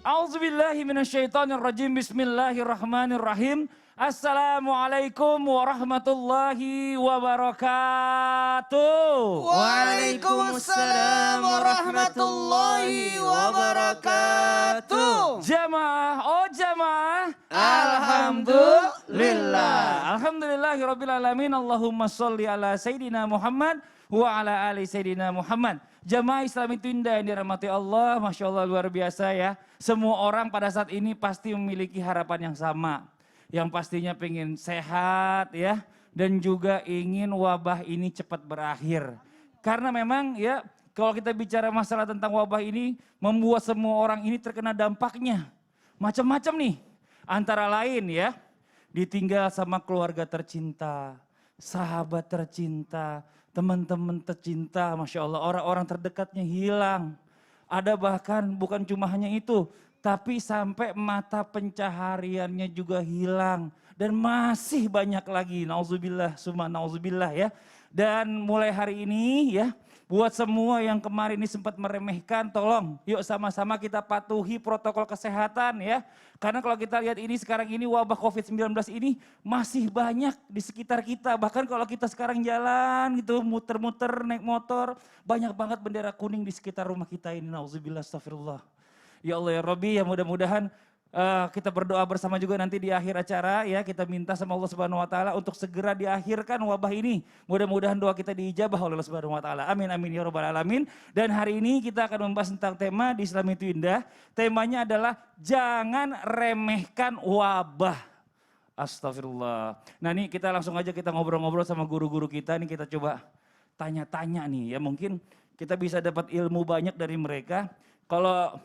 A'udzubillahi minasyaitonirrajim. Bismillahirrahmanirrahim. Assalamualaikum warahmatullahi wabarakatuh. Waalaikumsalam warahmatullahi wabarakatuh. Jamaah, oh jamaah. Alhamdulillah. Alhamdulillahirabbil alamin. Allahumma sholli ala sayidina Muhammad wa ala ali sayidina Muhammad. Jamaah Islam itu indah yang dirahmati Allah, Masya Allah luar biasa ya. Semua orang pada saat ini pasti memiliki harapan yang sama. Yang pastinya pengen sehat ya. Dan juga ingin wabah ini cepat berakhir. Karena memang ya kalau kita bicara masalah tentang wabah ini membuat semua orang ini terkena dampaknya. Macam-macam nih. Antara lain ya ditinggal sama keluarga tercinta, sahabat tercinta, teman-teman tercinta, Masya Allah, orang-orang terdekatnya hilang. Ada bahkan bukan cuma hanya itu, tapi sampai mata pencahariannya juga hilang. Dan masih banyak lagi, nauzubillah, summa nauzubillah ya. Dan mulai hari ini ya, buat semua yang kemarin ini sempat meremehkan, tolong yuk sama-sama kita patuhi protokol kesehatan ya. Karena kalau kita lihat ini sekarang ini wabah COVID-19 ini masih banyak di sekitar kita. Bahkan kalau kita sekarang jalan gitu muter-muter naik motor, banyak banget bendera kuning di sekitar rumah kita ini. Nauzubillah, astagfirullah. Ya Allah ya Rabbi, ya mudah-mudahan kita berdoa bersama juga nanti di akhir acara ya, kita minta sama Allah Subhanahu wa taala untuk segera diakhirkan wabah ini. Mudah-mudahan doa kita diijabah oleh Allah Subhanahu wa taala. Amin amin ya rabbal alamin. Dan hari ini kita akan membahas tentang tema di Islam itu indah. Temanya adalah jangan remehkan wabah. Astagfirullah. Nah nih kita langsung aja kita ngobrol-ngobrol sama guru-guru kita nih, kita coba tanya-tanya nih ya, mungkin kita bisa dapat ilmu banyak dari mereka. Kalau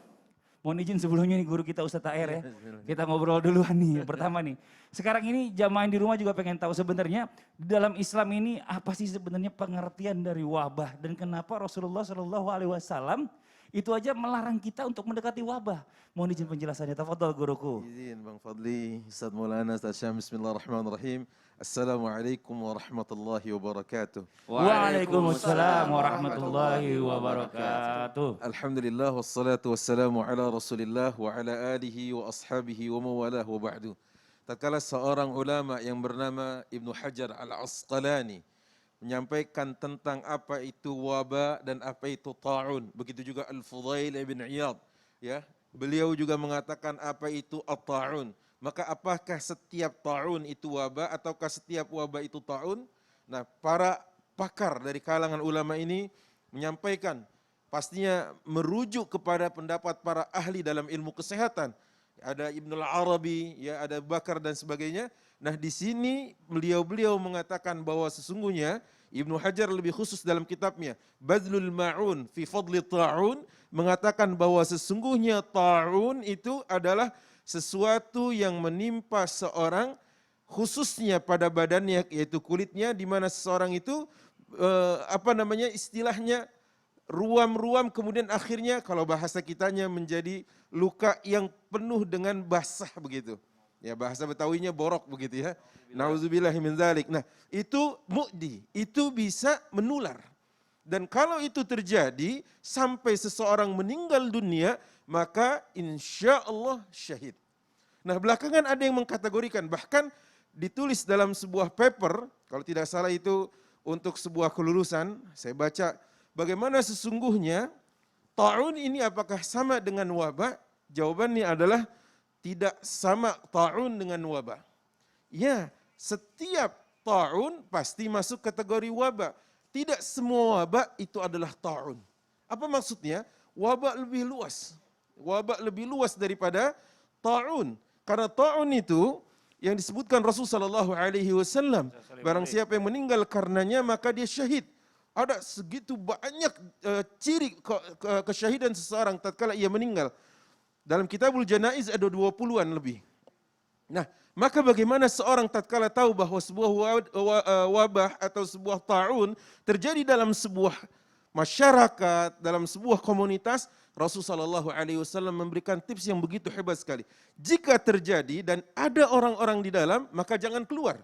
mohon izin sebelumnya nih guru kita Ustadz AR ya. Kita ngobrol duluan nih pertama nih. Sekarang ini jamaah di rumah juga pengen tahu sebenarnya di dalam Islam ini apa sih sebenarnya pengertian dari wabah. Dan kenapa Rasulullah SAW itu aja melarang kita untuk mendekati wabah. Mohon izin penjelasannya, tafadhol guruku. Izin Bang Fadli, Ustaz Maulana, Ustaz Syam, bismillahirrahmanirrahim. Assalamualaikum warahmatullahi wabarakatuh. Waalaikumsalam warahmatullahi wabarakatuh. Alhamdulillah wassalatu wassalamu ala Rasulillah wa ala alihi wa ashabihi wa mawalah wa ba'du. Tatkala seorang ulama yang bernama Ibnu Hajar Al-Asqalani menyampaikan tentang apa itu wabah dan apa itu ta'un. Begitu juga Al-Fudail ibn Iyad ya. Beliau juga mengatakan apa itu at-ta'un. Maka apakah setiap ta'un itu wabah ataukah setiap wabah itu ta'un? Nah, para pakar dari kalangan ulama ini menyampaikan pastinya merujuk kepada pendapat para ahli dalam ilmu kesehatan. Ada Ibnul Arabi, ya, ada Bakar dan sebagainya. Nah, di sini beliau mengatakan bahwa sesungguhnya Ibnu Hajar lebih khusus dalam kitabnya Badlul Ma'un fi Fadli Ta'un mengatakan bahwa sesungguhnya ta'un itu adalah sesuatu yang menimpa seorang khususnya pada badannya yaitu kulitnya, di mana seseorang itu istilahnya ruam-ruam kemudian akhirnya kalau bahasa kitanya menjadi luka yang penuh dengan basah begitu. Ya bahasa Betawinya borok begitu ya. Nauzubillahi min dzalik. Nah, itu mu'di, itu bisa menular. Dan kalau itu terjadi sampai seseorang meninggal dunia, maka insya Allah syahid. Nah belakangan ada yang mengkategorikan, bahkan ditulis dalam sebuah paper, kalau tidak salah itu untuk sebuah kelulusan, saya baca bagaimana sesungguhnya ta'un ini apakah sama dengan wabah? Jawabannya adalah tidak sama ta'un dengan wabah. Ya, setiap ta'un pasti masuk kategori wabah. Tidak semua wabah itu adalah ta'un. Apa maksudnya? Wabah lebih luas. Wabah lebih luas daripada ta'un. Karena ta'un itu yang disebutkan Rasulullah SAW. Barang siapa yang meninggal karenanya maka dia syahid. Ada segitu banyak ciri kesyahidan seseorang tatkala ia meninggal. Dalam Kitabul Janaiz ada 20-an lebih. Nah, maka bagaimana seorang tatkala tahu bahwa sebuah wabah atau sebuah ta'un terjadi dalam sebuah masyarakat, dalam sebuah komunitas, Rasulullah SAW memberikan tips yang begitu hebat sekali. Jika terjadi dan ada orang-orang di dalam, maka jangan keluar.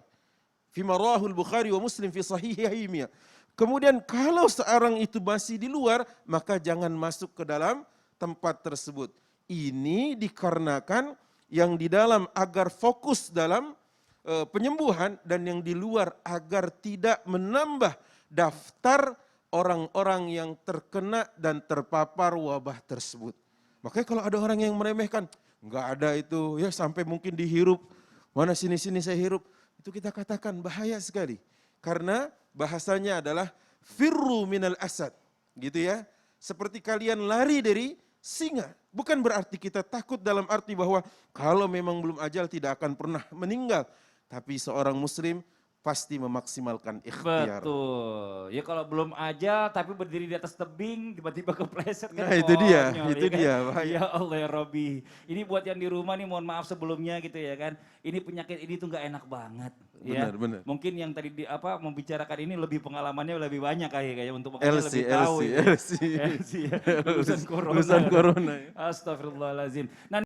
Fima rawahul Bukhari wa Muslim fi sahihihima. Kemudian kalau seorang itu masih di luar, maka jangan masuk ke dalam tempat tersebut. Ini dikarenakan yang di dalam agar fokus dalam penyembuhan dan yang di luar agar tidak menambah daftar orang-orang yang terkena dan terpapar wabah tersebut. Makanya kalau ada orang yang meremehkan, enggak ada itu, ya sampai mungkin dihirup, mana sini-sini saya hirup, itu kita katakan bahaya sekali. Karena bahasanya adalah firru minal asad, gitu ya. Seperti kalian lari dari singa. Bukan berarti kita takut dalam arti bahwa kalau memang belum ajal tidak akan pernah meninggal. Tapi seorang muslim pasti memaksimalkan ikhtiar. Betul. Ya kalau belum aja tapi berdiri di atas tebing tiba-tiba kepleset kan. Nah itu dia, konyol, itu ya kan? dia. Bahaya. Ya Allah ya Robbi. Ini buat yang di rumah nih mohon maaf sebelumnya gitu ya kan. Ini penyakit ini tuh nggak enak banget. Ya. Benar, benar. Mungkin yang tadi membicarakan ini lebih pengalamannya lebih banyak kayaknya untuk makanya LC, lebih tahu. LC, gitu. LC. LC ya. Lulusan corona. Lulusan corona. Astagfirullahaladzim. Nah